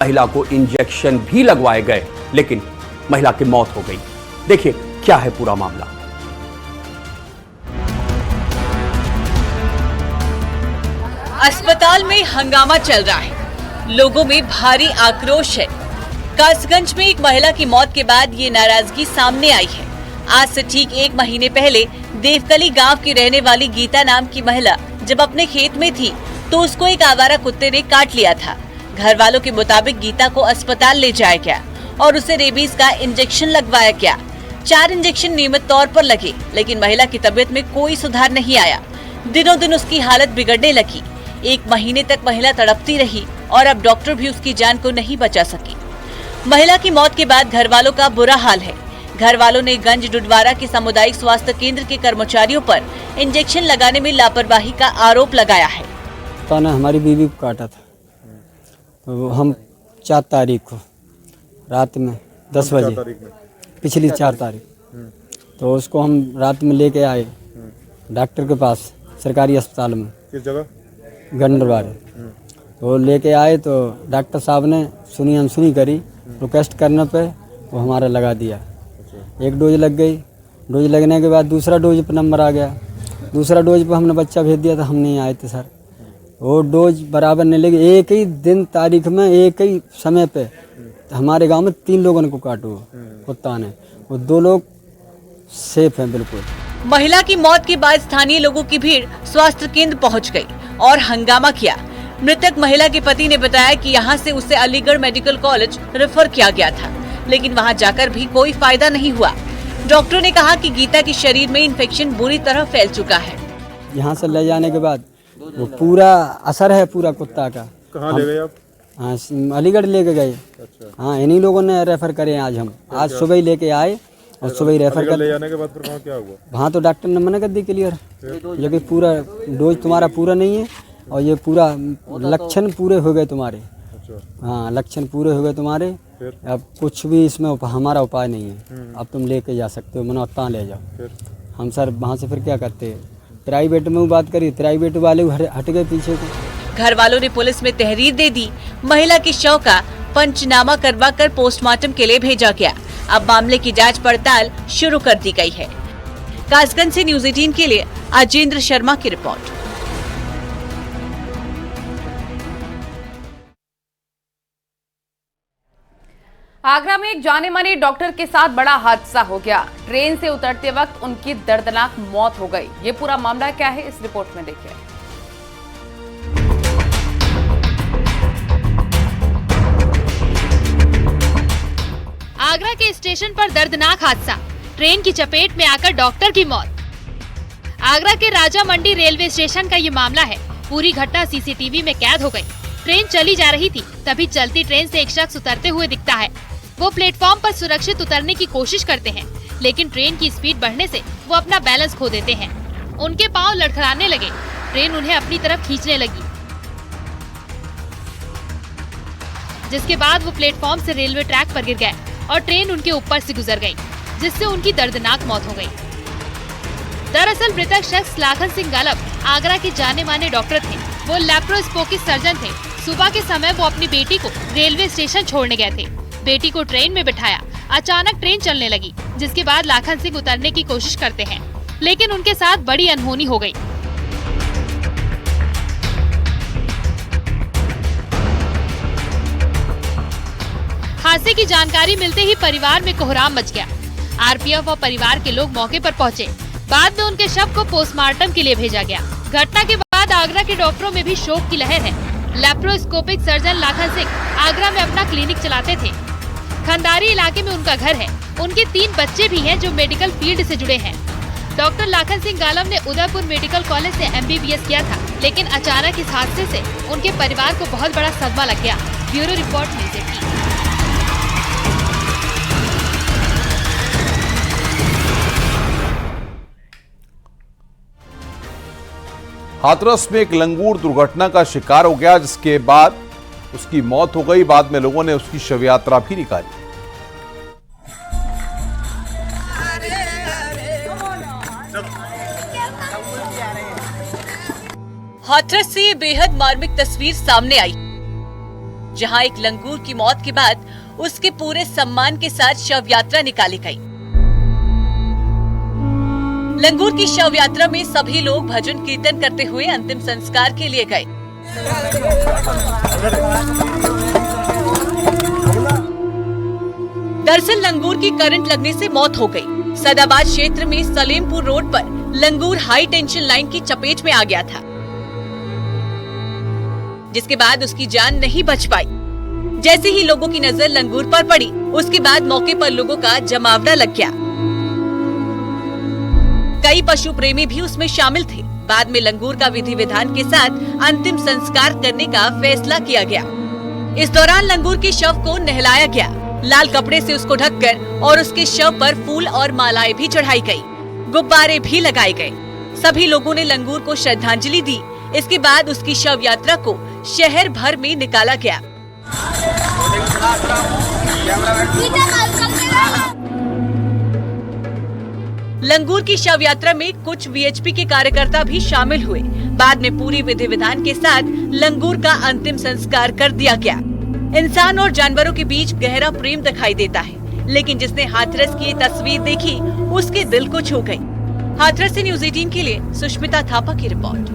महिला को इंजेक्शन भी लगवाए गए, लेकिन महिला की मौत हो गई। देखिए क्या है पूरा मामला। अस्पताल में हंगामा चल रहा है, लोगों में भारी आक्रोश है। कासगंज में एक महिला की मौत के बाद ये नाराजगी सामने आई है। आज से ठीक 1 महीने पहले देवकली गांव की रहने वाली गीता नाम की महिला जब अपने खेत में थी तो उसको एक आवारा कुत्ते ने काट लिया था। घर वालों के मुताबिक गीता को अस्पताल ले जाया गया और उसे रेबीज का इंजेक्शन लगवाया गया। 4 इंजेक्शन नियमित तौर पर लगे, लेकिन महिला की तबीयत में कोई सुधार नहीं आया। दिनों दिन उसकी हालत बिगड़ने लगी। 1 महीने तक महिला तड़पती रही और अब डॉक्टर भी उसकी जान को नहीं बचा सकी। महिला की मौत के बाद घर वालों का बुरा हाल है। घर वालों ने गंज डुडवारा के सामुदायिक स्वास्थ्य केंद्र के कर्मचारियों पर इंजेक्शन लगाने में लापरवाही का आरोप लगाया है। तो ना हमारी बीवी को काटा था, तो हम 4 तारीख को रात में 10 बजे, पिछली 4 तारीख, तो उसको हम रात में लेके आए डॉक्टर के पास, सरकारी अस्पताल में। किस जगह? गंडरवारे। तो लेके आए तो डॉक्टर साहब ने सुनी करी, रिक्वेस्ट करने पे वो हमारा लगा दिया। 1 डोज लग गई। डोज लगने के बाद दूसरा डोज पर नंबर आ गया। दूसरा डोज पर हमने बच्चा भेज दिया था, हम नहीं आए थे सर। वो डोज बराबर नहीं लगी। एक ही दिन तारीख में, एक ही समय पे हमारे गांव में 3 लोगों को काटू कुत्ता ने। वो 2 लोग सेफ हैं बिल्कुल। महिला की मौत के बाद स्थानीय लोगों की भीड़ स्वास्थ्य केंद्र पहुंच गई और हंगामा किया। मृतक महिला के पति ने बताया कि यहां से उसे अलीगढ़ मेडिकल कॉलेज रेफर किया गया था, लेकिन वहां जाकर भी कोई फायदा नहीं हुआ। डॉक्टरों ने कहा कि गीता के शरीर में इन्फेक्शन बुरी तरह फैल चुका है। यहाँ से ले जाने के बाद वो पूरा असर है पूरा कुत्ता का। कहाँ ले गए आप? हाँ, अलीगढ़ लेके गए। अच्छा। हाँ, इन्हीं लोगों ने रेफर करे आज। हम आज सुबह ही लेके आए और सुबह ही रेफर कर। ले जाने के बाद फिर वहाँ क्या हुआ? वहाँ तो डॉक्टर ने मना कर दी क्लियर, ये कि पूरा डोज तुम्हारा पूरा नहीं है और ये पूरा लक्षण पूरे हो गए तुम्हारे। अच्छा। हाँ, लक्षण पूरे हो गए तुम्हारे। अब कुछ भी इसमें हमारा उपाय नहीं है। अब तुम लेके जा सकते हो, मना कहाँ ले जाओ। हम सर वहाँ से फिर क्या करते हैं, प्राइवेट में बात करी, प्राइवेट वाले हट गए पीछे को। घर वालों ने पुलिस में तहरीर दे दी। महिला के शव का पंचनामा करवाकर पोस्टमार्टम के लिए भेजा गया। अब मामले की जांच पड़ताल शुरू कर दी गई है। कासगंज से न्यूज़ 18 के लिए अजेंद्र शर्मा की रिपोर्ट। आगरा में एक जाने माने डॉक्टर के साथ बड़ा हादसा हो गया। ट्रेन से उतरते वक्त उनकी दर्दनाक मौत हो गई। ये पूरा मामला क्या है, इस रिपोर्ट में देखिए। आगरा के स्टेशन पर दर्दनाक हादसा, ट्रेन की चपेट में आकर डॉक्टर की मौत। आगरा के राजा मंडी रेलवे स्टेशन का ये मामला है। पूरी घटना सीसीटीवी में कैद हो गई। ट्रेन चली जा रही थी, तभी चलती ट्रेन से एक शख्स उतरते हुए दिखता है। वो प्लेटफॉर्म पर सुरक्षित उतरने की कोशिश करते हैं, लेकिन ट्रेन की स्पीड बढ़ने से वो अपना बैलेंस खो देते हैं। उनके पांव लड़खड़ाने लगे। ट्रेन उन्हें अपनी तरफ खींचने लगी, जिसके बाद वो प्लेटफॉर्म से रेलवे ट्रैक पर गिर गए और ट्रेन उनके ऊपर से गुजर गई, जिससे उनकी दर्दनाक मौत हो गई। दरअसल मृतक शख्स लाखन सिंह गालब आगरा के जाने माने डॉक्टर थे। वो लैप्रोस्कोपिक सर्जन थे। सुबह के समय वो अपनी बेटी को रेलवे स्टेशन छोड़ने गए थे। बेटी को ट्रेन में बिठाया। अचानक ट्रेन चलने लगी, जिसके बाद लाखन सिंह उतरने की कोशिश करते हैं, लेकिन उनके साथ बड़ी अनहोनी हो गई। हादसे की जानकारी मिलते ही परिवार में कोहराम मच गया। आरपीएफ और परिवार के लोग मौके पर पहुंचे। बाद में उनके शव को पोस्टमार्टम के लिए भेजा गया। घटना के बाद आगरा के डॉक्टरों में भी शोक की लहर है। लैप्रोस्कोपिक सर्जन लाखन सिंह आगरा में अपना क्लिनिक चलाते थे। खंडारी इलाके में उनका घर है। उनके 3 बच्चे भी हैं जो मेडिकल फील्ड से जुड़े हैं। डॉक्टर लाखन सिंह गालब ने उदयपुर मेडिकल कॉलेज से MBBS किया था, लेकिन अचानक इस हादसे से उनके परिवार को बहुत बड़ा सदमा लग गया। Bureau report news 18। हाथरस में एक लंगूर दुर्घटना का शिकार हो गया, जिसके बाद उसकी मौत हो गई। बाद में लोगों ने उसकी शव यात्रा भी निकाली। हाथरस से ये बेहद मार्मिक तस्वीर सामने आई। जहां एक लंगूर की मौत के बाद उसके पूरे सम्मान के साथ शव यात्रा निकाली गई। लंगूर की शव यात्रा में सभी लोग भजन कीर्तन करते हुए अंतिम संस्कार के लिए गए। दरअसल लंगूर की करंट लगने से मौत हो गई। सदाबाद क्षेत्र में सलेमपुर रोड पर लंगूर हाई टेंशन लाइन की चपेट में आ गया था, जिसके बाद उसकी जान नहीं बच पाई। जैसे ही लोगों की नजर लंगूर पर पड़ी, उसके बाद मौके पर लोगों का जमावड़ा लग गया। कई पशु प्रेमी भी उसमें शामिल थे। बाद में लंगूर का विधि विधान के साथ अंतिम संस्कार करने का फैसला किया गया। इस दौरान लंगूर के शव को नहलाया गया। लाल कपड़े से उसको ढककर और उसके शव पर फूल और मालाएं भी चढ़ाई गई, गुब्बारे भी लगाए गए। सभी लोगों ने लंगूर को श्रद्धांजलि दी। इसके बाद उसकी शव यात्रा को शहर भर में निकाला गया। लंगूर की शव यात्रा में कुछ वीएचपी के कार्यकर्ता भी शामिल हुए। बाद में पूरी विधि विधान के साथ लंगूर का अंतिम संस्कार कर दिया गया। इंसान और जानवरों के बीच गहरा प्रेम दिखाई देता है, लेकिन जिसने हाथरस की ये तस्वीर देखी उसके दिल को छू गई। हाथरस से न्यूज़ 18 के लिए सुष्मिता थापा की रिपोर्ट।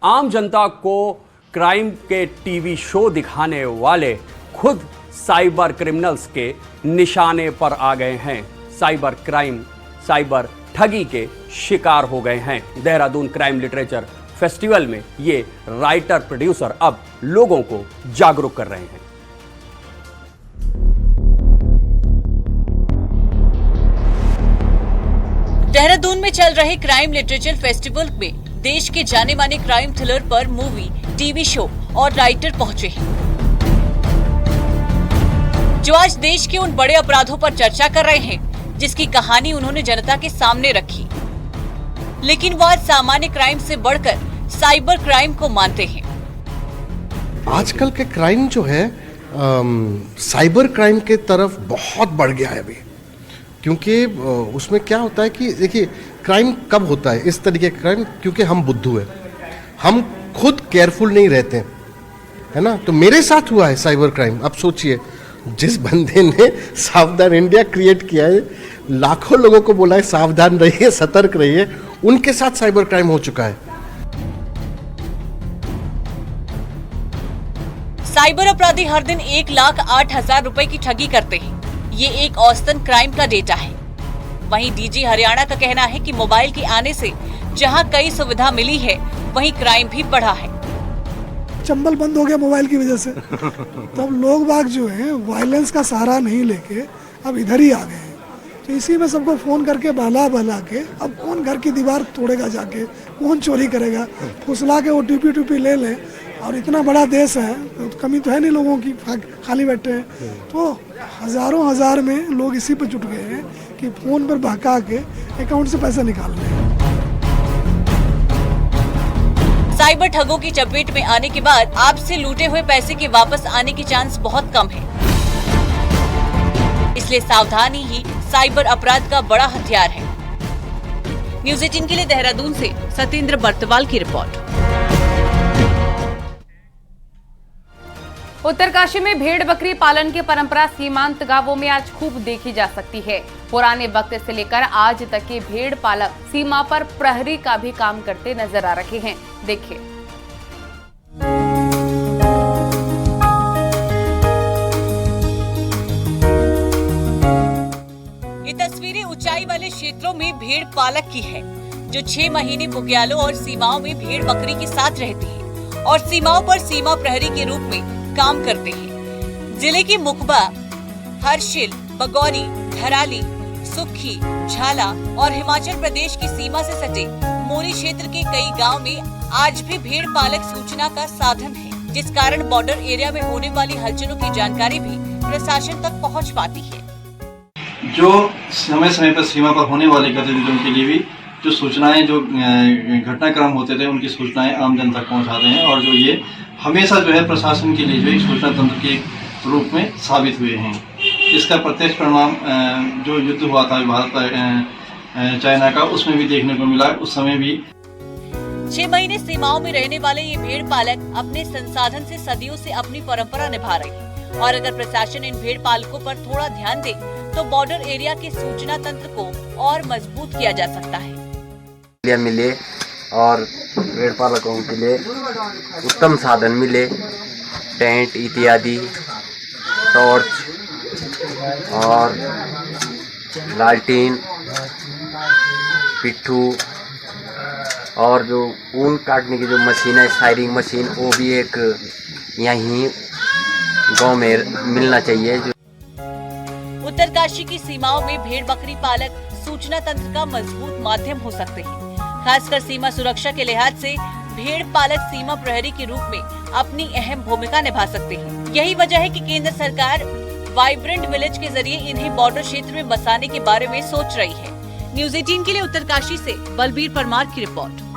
आम जनता को क्राइम के टीवी शो दिखाने वाले खुद साइबर क्रिमिनल्स के निशाने पर आ गए हैं। साइबर क्राइम, साइबर ठगी के शिकार हो गए हैं। देहरादून क्राइम लिटरेचर फेस्टिवल में ये राइटर प्रोड्यूसर अब लोगों को जागरूक कर रहे हैं। देहरादून में चल रहे क्राइम लिटरेचर फेस्टिवल में देश के जाने माने क्राइम थ्रिलर पर मूवी, टीवी शो और राइटर पहुंचे हैं, जो आज देश के उन बड़े अपराधों पर चर्चा कर रहे हैं जिसकी कहानी उन्होंने जनता के सामने रखी। लेकिन वो आज सामान्य क्राइम से बढ़कर साइबर क्राइम को मानते हैं। आजकल के क्राइम जो है साइबर क्राइम के तरफ बहुत बढ़ गया है अभी, क्योंकि उसमें क्या होता है कि देखिए क्राइम कब होता है इस तरीके का क्राइम, क्योंकि हम बुद्धू हैं, हम खुद केयरफुल नहीं रहते, है ना। तो मेरे साथ हुआ है साइबर क्राइम। अब सोचिए, जिस बंदे ने सावधान इंडिया क्रिएट किया है, लाखों लोगों को बोला है सावधान रहिए, सतर्क रहिए, उनके साथ साइबर क्राइम हो चुका है। साइबर अपराधी हर दिन 1,08,000 रुपए की ठगी करते हैं। ये एक औसतन क्राइम का डेटा है। वहीं डीजी हरियाणा का कहना है कि मोबाइल के आने से जहां कई सुविधा मिली है, वहीं क्राइम भी बढ़ा है। चंबल बंद हो गया मोबाइल की वजह से, तो अब लोग बाग जो है वायलेंस का सहारा नहीं लेके अब इधर ही आ गए हैं। तो इसी में सबको फोन करके बहला के, अब कौन घर की दीवार तोड़ेगा जाके, कौन चोरी करेगा, फुसला के ओटीपी ले ले। और इतना बड़ा देश है, तो कमी तो है नहीं लोगों की, खाली बैठे हैं। तो हजारों हजार में लोग इसी पर जुट गए हैं कि फोन पर बहका के अकाउंट से पैसा निकाल रहे हैं। साइबर ठगों की चपेट में आने के बाद आपसे लूटे हुए पैसे के वापस आने की चांस बहुत कम है। इसलिए सावधानी ही साइबर अपराध का बड़ा हथियार है। न्यूज़ 18 के लिए देहरादून से सत्येंद्र बर्तवाल की रिपोर्ट। उत्तरकाशी में भेड़ बकरी पालन की परंपरा सीमांत गांवों में आज खूब देखी जा सकती है। पुराने वक्त से लेकर आज तक के भेड़ पालक सीमा पर प्रहरी का भी काम करते नजर आ रहे हैं। देखिए, ये तस्वीरें ऊंचाई वाले क्षेत्रों में भेड़ पालक की है, जो 6 महीने बुग्यालों और सीमाओं में भेड़ बकरी के साथ रहती है और सीमाओं पर सीमा प्रहरी के रूप में काम करते हैं। जिले के मुकबा, हर्षिल, बगौरी, धराली, सुखी, झाला और हिमाचल प्रदेश की सीमा से सटे मोरी क्षेत्र के कई गांव में आज भी भेड़ पालक सूचना का साधन है, जिस कारण बॉर्डर एरिया में होने वाली हलचलों की जानकारी भी प्रशासन तक पहुंच पाती है। जो समय समय पर सीमा पर होने वाली गतिविधियों के लिए भी जो सूचनाएं, जो घटनाक्रम होते थे, उनकी सूचनाएं आम जन तक पहुंचाते हैं और जो ये हमेशा जो है प्रशासन के लिए जो एक सूचना तंत्र के रूप में साबित हुए हैं। इसका प्रत्यक्ष परिणाम जो युद्ध हुआ था भारत चाइना का, उसमें भी देखने को मिला। उस समय भी 6 महीने सीमाओं में रहने वाले ये भेड़ पालक अपने संसाधन से सदियों से अपनी परंपरा निभा रहे हैं और अगर प्रशासन इन भेड़ पालकों पर थोड़ा ध्यान दे तो बॉर्डर एरिया के सूचना तंत्र को और मजबूत किया जा सकता है। मिले और भेड़ पालकों के लिए उत्तम साधन मिले, टेंट इत्यादि, टॉर्च और लालटीन, पिट्ठू और जो ऊन काटने की जो मशीन है, सायरिंग मशीन, वो भी एक यहीं गांव में मिलना चाहिए। जो उत्तरकाशी की सीमाओं में भेड़ बकरी पालक सूचना तंत्र का मजबूत माध्यम हो सकते हैं। खासकर सीमा सुरक्षा के लिहाज से भेड़ पालक सीमा प्रहरी के रूप में अपनी अहम भूमिका निभा सकते हैं। यही वजह है कि केंद्र सरकार वाइब्रेंट विलेज के जरिए इन्हें बॉर्डर क्षेत्र में बसाने के बारे में सोच रही है। न्यूज़ 18 के लिए उत्तरकाशी से बलबीर परमार की रिपोर्ट।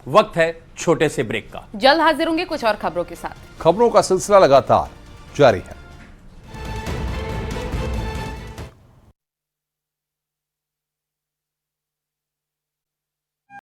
वक्त है छोटे से ब्रेक का। जल्द हाजिर होंगे कुछ और खबरों के साथ। खबरों का सिलसिला लगातार जारी है।